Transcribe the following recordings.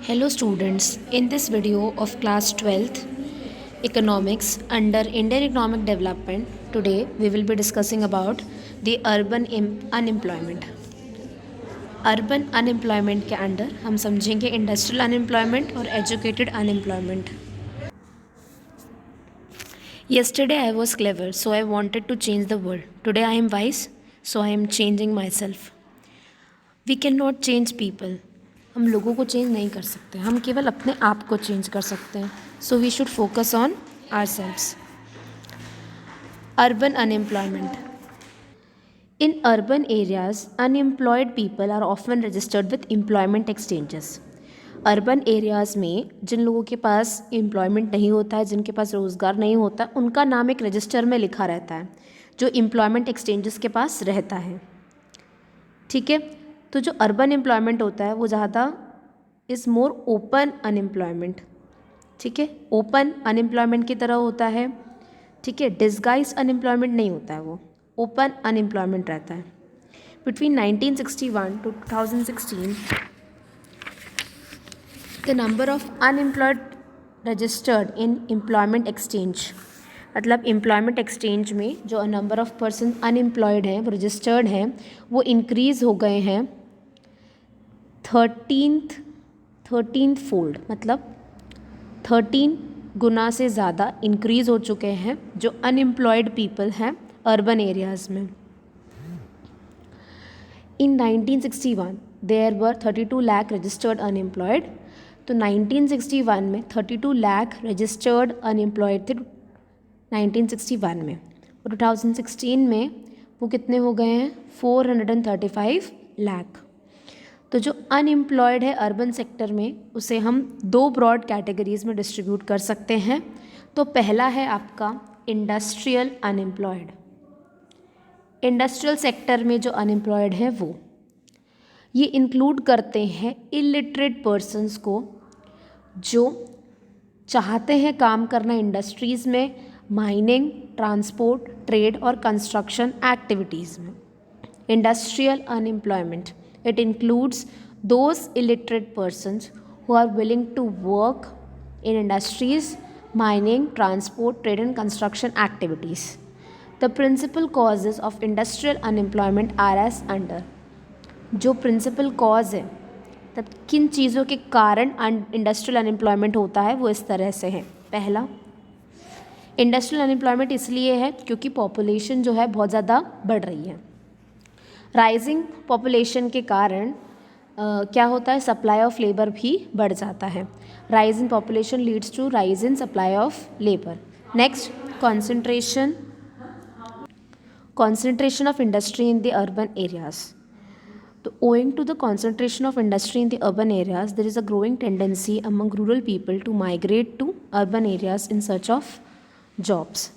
Hello students, in this video of class 12th economics under Indian economic development, today we will be discussing about the urban unemployment. Urban unemployment के under हम समझेंगे industrial unemployment और educated unemployment. Yesterday I was clever, so I wanted to change the world. Today I am wise, so I am changing myself. We cannot change people. हम लोगों को change नहीं कर सकते, हम केवल अपने आप को चेंज कर सकते हैं. So we should focus on ourselves. Urban unemployment. In urban areas, unemployed people are often registered with employment exchanges. Urban areas में जिन लोगों के पास एम्प्लॉयमेंट नहीं होता है, जिनके पास रोज़गार नहीं होता, उनका नाम एक रजिस्टर में लिखा रहता है जो एम्प्लॉयमेंट एक्सचेंजेस के पास रहता है. ठीक है. तो जो अर्बन एम्प्लॉयमेंट होता है वो ज़्यादा इज़ मोर ओपन अनएम्प्लॉयमेंट. ठीक है. ओपन अनएम्प्लॉयमेंट की तरह होता है. ठीक है. डिस्गाइज अनएम्प्लॉयमेंट नहीं होता है, वो ओपन अनएम्प्लॉयमेंट रहता है. Between 1961 to 2016 the number of unemployed registered in employment exchange, मतलब एम्प्लॉयमेंट एक्सचेंज में जो नंबर ऑफ पर्सन अनएम्प्लॉयड हैं, वो रजिस्टर्ड हैं, वो इंक्रीज़ हो गए हैं 13th फोल्ड, मतलब 13 गुना से ज़्यादा इंक्रीज़ हो चुके हैं जो अनएम्प्लॉयड पीपल हैं अर्बन एरियाज़ में. In 1961 there were 32 lakh registered unemployed. तो 1961 में 32 लाख रजिस्टर्ड अनएम्प्लॉयड थे 1961 में. और 2016 में वो कितने हो गए हैं? 435 लाख. तो जो अनएम्प्लॉयड है अर्बन सेक्टर में, उसे हम दो ब्रॉड कैटेगरीज़ में डिस्ट्रीब्यूट कर सकते हैं. तो पहला है आपका इंडस्ट्रियल अनएम्प्लॉयड. इंडस्ट्रियल सेक्टर में जो अनएम्प्लॉयड है वो ये इंक्लूड करते हैं इलिटरेट पर्सन्स को जो चाहते हैं काम करना इंडस्ट्रीज़ में, माइनिंग, ट्रांसपोर्ट, ट्रेड और कंस्ट्रक्शन एक्टिविटीज़ में. Industrial unemployment, it includes those illiterate persons who are willing to work in industries, mining, transport, trade and construction activities. The principal causes of industrial unemployment are as under. जो principal cause है, तब किन चीज़ों के कारण industrial unemployment होता है, वो इस तरह से है. पहला, इंडस्ट्रियल अनएम्प्लॉयमेंट इसलिए है क्योंकि पॉपुलेशन जो है बहुत ज़्यादा बढ़ रही है. राइजिंग पॉपुलेशन के कारण क्या होता है? सप्लाई ऑफ लेबर भी बढ़ जाता है. Rise in population leads to rise in supply of labour. Next, concentration of industry in the urban areas. तो owing to the concentration of industry in the urban areas, there is a growing tendency among rural people to migrate to urban areas in search of jobs.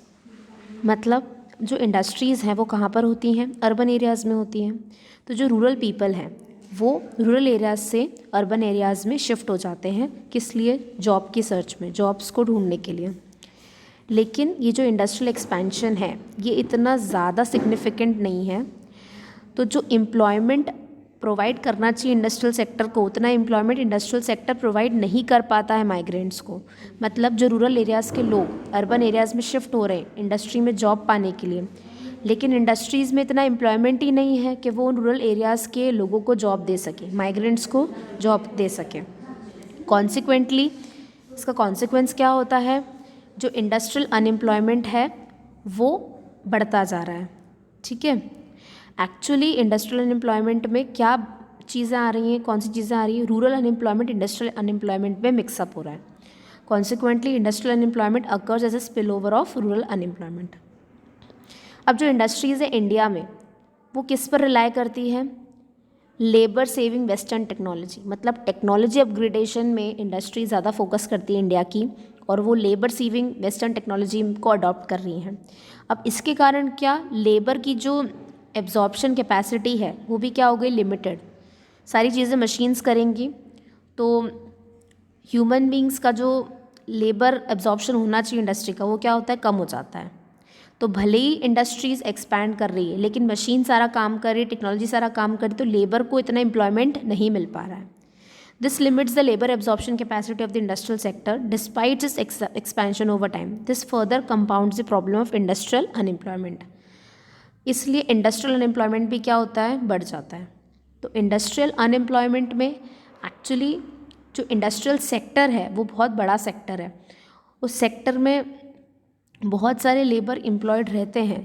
मतलब जो industries हैं वो कहाँ पर होती हैं? Urban areas में होती हैं. तो जो रूरल पीपल हैं वो रूरल एरियाज़ से अर्बन एरियाज़ में शिफ्ट हो जाते हैं. किस लिए? जॉब की सर्च में, जॉब्स को ढूंढने के लिए. लेकिन ये जो इंडस्ट्रियल एक्सपेंशन है ये इतना ज़्यादा सिग्निफिकेंट नहीं है. तो जो एम्प्लॉयमेंट प्रोवाइड करना चाहिए इंडस्ट्रियल सेक्टर को, उतना एम्प्लॉयमेंट इंडस्ट्रियल सेक्टर प्रोवाइड नहीं कर पाता है माइग्रेंट्स को. मतलब जो रूरल एरियाज़ के लोग अर्बन एरियाज़ में शिफ्ट हो रहे हैं इंडस्ट्री में जॉब पाने के लिए, लेकिन इंडस्ट्रीज़ में इतना एम्प्लॉयमेंट ही नहीं है कि वो उन रूरल एरियाज़ के लोगों को जॉब दे सके, माइग्रेंट्स को जॉब दे सके. कॉन्सिक्वेंटली इसका कॉन्सिक्वेंस क्या होता है? जो इंडस्ट्रियल अनएम्प्लॉयमेंट है वो बढ़ता जा रहा है. ठीक है. एक्चुअली इंडस्ट्रियल अनएम्प्लॉयमेंट में क्या चीज़ें आ रही हैं, कौन सी चीज़ें आ रही हैं? रूरल अनएम्प्लॉयमेंट इंडस्ट्रियल अनएम्प्लॉयमेंट में मिक्सअप हो रहा है. Consequently industrial unemployment occurs as a spill over of rural unemployment. अब जो इंडस्ट्रीज़ है इंडिया में वो किस पर रिलाई करती है? Labour saving western technology. मतलब टेक्नोलॉजी अपग्रेडेशन में इंडस्ट्री ज़्यादा फोकस करती है इंडिया की, और वो लेबर सेविंग वेस्टर्न टेक्नोलॉजी को अडॉप्ट कर रही हैं. अब इसके कारण क्या, लेबर की जो एब्जॉर्प्शन कैपेसिटी है वो भी क्या हो गई? लिमिटेड. सारी चीज़ें मशीन्स करेंगी तो ह्यूमन बींग्स का जो लेबर एब्जॉर्प्शन होना चाहिए इंडस्ट्री का, वो क्या होता है? कम हो जाता है. तो भले ही इंडस्ट्रीज़ एक्सपैंड कर रही है लेकिन मशीन सारा काम कर रही है, टेक्नोलॉजी सारा काम कर रही है, तो लेबर को इतना एम्प्लॉयमेंट नहीं मिल पा रहा है. This limits the labor absorption capacity of the industrial sector despite its expansion over time. This further compounds the problem of industrial unemployment. इसलिए इंडस्ट्रियल अनएम्प्लॉयमेंट भी क्या होता है, बढ़ जाता है. तो इंडस्ट्रियल अनएम्प्लॉयमेंट में एक्चुअली जो इंडस्ट्रियल सेक्टर है वो बहुत बड़ा सेक्टर है. उस सेक्टर में बहुत सारे लेबर एम्प्लॉयड रहते हैं,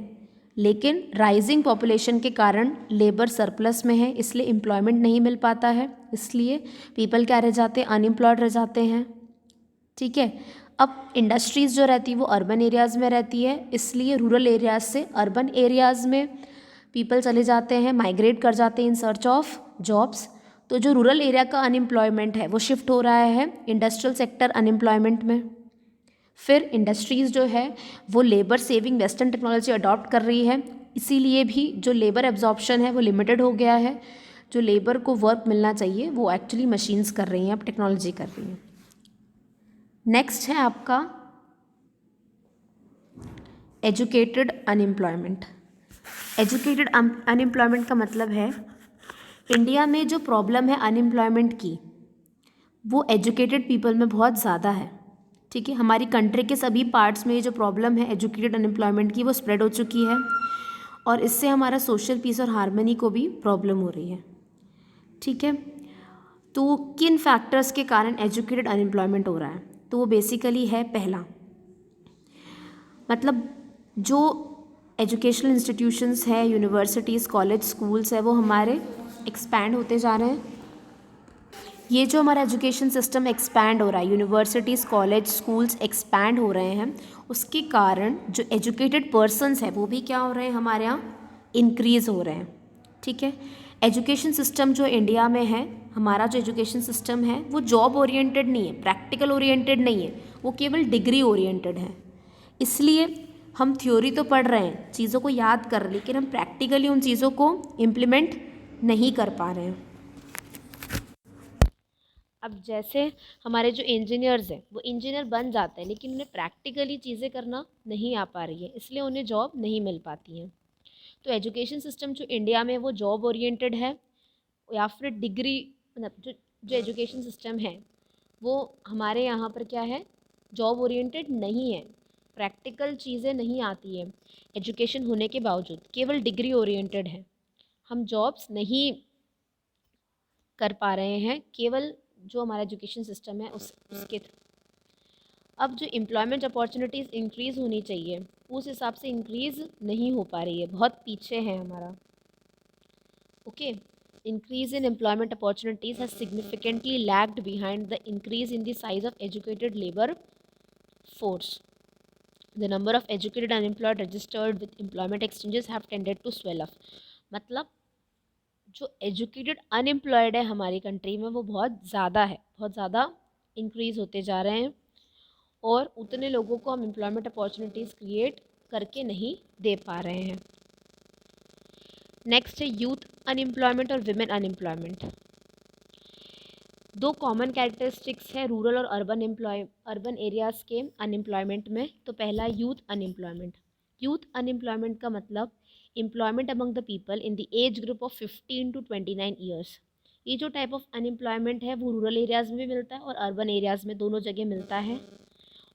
लेकिन राइजिंग पॉपुलेशन के कारण लेबर सरप्लस में है, इसलिए एम्प्लॉयमेंट नहीं मिल पाता है. इसलिए पीपल क्या रह जाते हैं, अनएम्प्लॉयड रह जाते हैं. ठीक है. अब इंडस्ट्रीज़ जो रहती है वो अर्बन एरियाज़ में रहती है, इसलिए रूरल एरियाज़ से अर्बन एरियाज़ में पीपल चले जाते हैं, माइग्रेट कर जाते हैं इन सर्च ऑफ जॉब्स. तो जो रूरल एरिया का अनएम्प्लॉयमेंट है वो शिफ्ट हो रहा है इंडस्ट्रियल सेक्टर अनएम्प्लॉयमेंट में. फिर इंडस्ट्रीज़ जो है वो labour saving western technology adopt कर रही है, इसीलिए भी जो लेबर एब्जॉर्प्शन है वो लिमिटेड हो गया है. जो लेबर को वर्क मिलना चाहिए वो एक्चुअली मशीन्स कर रही हैं, अब टेक्नोलॉजी कर रही हैं. नेक्स्ट है आपका एजुकेटेड अनएम्प्लॉयमेंट. एजुकेटेड अनएम्प्लॉयमेंट का मतलब है इंडिया में जो प्रॉब्लम है अनएम्प्लॉयमेंट की वो एजुकेटेड पीपल में बहुत ज़्यादा है. ठीक है. हमारी कंट्री के सभी पार्ट्स में ये जो प्रॉब्लम है एजुकेटेड अनएम्प्लॉयमेंट की वो स्प्रेड हो चुकी है, और इससे हमारा सोशल पीस और हार्मनी को भी प्रॉब्लम हो रही है. ठीक है. तो किन फैक्टर्स के कारण एजुकेटेड अनएम्प्लॉयमेंट हो रहा है, तो वो बेसिकली है पहला, मतलब जो एजुकेशनल इंस्टीट्यूशंस है, यूनिवर्सिटीज़, कॉलेज, स्कूल्स है, वो हमारे एक्सपैंड होते जा रहे हैं. ये जो हमारा एजुकेशन सिस्टम एक्सपैंड हो रहा है, यूनिवर्सिटीज़, कॉलेज, स्कूल्स एक्सपैंड हो रहे हैं, उसके कारण जो एजुकेटेड पर्सन्स है वो भी क्या हो रहे हैं, हमारे यहाँ इंक्रीज़ हो रहे हैं. ठीक है. एजुकेशन सिस्टम जो इंडिया में है, हमारा जो एजुकेशन सिस्टम है वो जॉब ओरिएंटेड नहीं है, प्रैक्टिकल ओरिएंटेड नहीं है, वो केवल डिग्री ओरिएंटेड है. इसलिए हम थ्योरी तो पढ़ रहे हैं, चीज़ों को याद कर रहे हैं, लेकिन हम प्रैक्टिकली उन चीज़ों को इम्प्लीमेंट नहीं कर पा रहे हैं. अब जैसे हमारे जो इंजीनियर्स हैं वो इंजीनियर बन जाते हैं, लेकिन उन्हें प्रैक्टिकली चीज़ें करना नहीं आ पा रही है, इसलिए उन्हें जॉब नहीं मिल पाती हैं. तो एजुकेशन सिस्टम जो इंडिया में वो जॉब ओरिएंटेड है, या फिर डिग्री, मतलब जो एजुकेशन सिस्टम है वो हमारे यहाँ पर क्या है, जॉब ओरिएंटेड नहीं है, प्रैक्टिकल चीज़ें नहीं आती हैं. एजुकेशन होने के बावजूद केवल डिग्री ओरिएंटेड है, हम जॉब्स नहीं कर पा रहे हैं केवल जो हमारा एजुकेशन सिस्टम है उसके थ्रू. अब जो एम्प्लॉयमेंट अपॉर्चुनिटीज़ इंक्रीज़ होनी चाहिए उस हिसाब से इंक्रीज़ नहीं हो पा रही है, बहुत पीछे है हमारा. Okay. Increase in employment opportunities has significantly lagged behind the increase in the size of educated labor force. The number of educated unemployed registered with employment exchanges have tended to swell up. मतलब जो educated unemployed है हमारी country में वो बहुत ज़्यादा है, बहुत ज़्यादा इंक्रीज़ होते जा रहे हैं, और उतने लोगों को हम एम्प्लॉयमेंट अपॉर्चुनिटीज़ क्रिएट करके नहीं दे पा रहे हैं. नेक्स्ट है यूथ अनएम्प्लॉयमेंट और विमेन अनएम्प्लॉयमेंट. दो कॉमन कैरेक्टरिस्टिक्स है रूरल और अर्बन एरियाज़ के अनएम्प्लॉयमेंट में. तो पहला यूथ अनएम्प्लॉयमेंट. यूथ अनएम्प्लॉयमेंट का मतलब employment among the people in the age group of 15 to 29 years. ये जो टाइप ऑफ अनएम्प्लॉयमेंट है वो रूरल एरियाज़ में भी मिलता है और अर्बन एरियाज़ में, दोनों जगह मिलता है.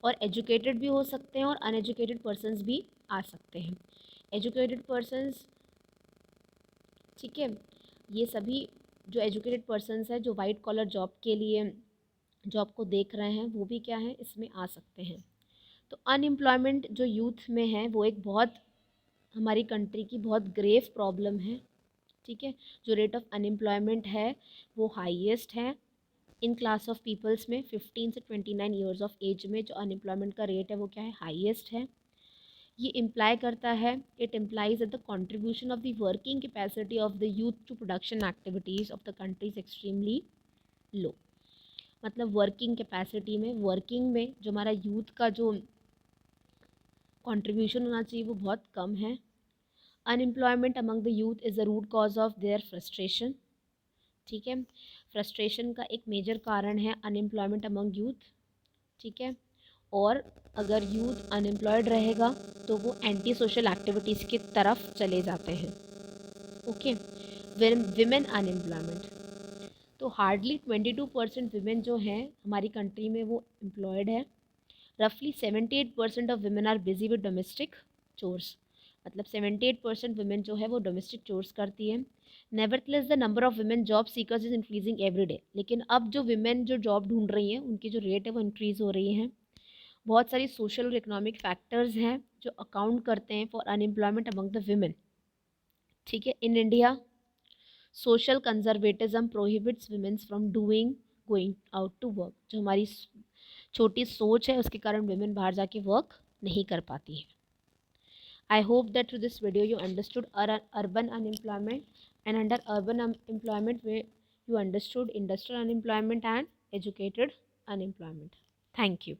और एजुकेटेड भी हो सकते हैं और अनएजुकेटेड पर्सनस भी आ सकते हैं. एजुकेटेड पर्सनस, ठीक है, ये सभी जो एजुकेटेड पर्सनस है जो वाइट कॉलर जॉब के लिए जॉब को देख रहे हैं वो भी क्या है, इसमें आ सकते हैं. तो अनएम्प्लॉयमेंट जो यूथ में है वो एक बहुत हमारी कंट्री की बहुत ग्रेव प्रॉब्लम है. ठीक है. जो रेट ऑफ अनएम्प्लॉयमेंट है वो हाईएस्ट है इन क्लास ऑफ पीपल्स में. 15 से 29 ईयर्स ऑफ एज में जो अनएम्प्लॉयमेंट का रेट है वो क्या है, हाईएस्ट है. ये इम्प्लाई करता है, it implies that the contribution of the working capacity of the youth to production activities of the country is extremely low. मतलब वर्किंग कैपेसिटी में, वर्किंग में जो हमारा यूथ का जो कंट्रीब्यूशन होना चाहिए वो बहुत कम है. Unemployment among the youth is the root cause of their frustration. ठीक है. फ्रस्ट्रेशन का एक मेजर कारण है अनएम्प्लॉयमेंट अमंग यूथ. ठीक है. और अगर यूथ अनएम्प्लॉयड रहेगा तो वो एंटी सोशल एक्टिविटीज़ की तरफ चले जाते हैं. ओके. Women unemployment. तो हार्डली 22% वीमेन जो हैं हमारी कंट्री में वो एम्प्लॉयड है। रफली 78% of women are busy with domestic chores, मतलब 78% वीमेन जो है वो डोमेस्टिक चोर्स करती है। Nevertheless the number of women job seekers is increasing every day, लेकिन अब जो वीमेन जो जॉब ढूंढ रही हैं उनकी जो रेट है वो इंक्रीज़ हो रही है। बहुत सारी सोशल और इकोनॉमिक फैक्टर्स हैं जो अकाउंट करते हैं for unemployment among the women. ठीक है, in India social conservatism prohibits womens from doing going out to work. जो हमारी छोटी सोच है उसके कारण वीमेन बाहर जाके वर्क नहीं कर पाती है। I hope that through this video you understood urban unemployment, and under urban employment where you understood industrial unemployment and educated unemployment. Thank you.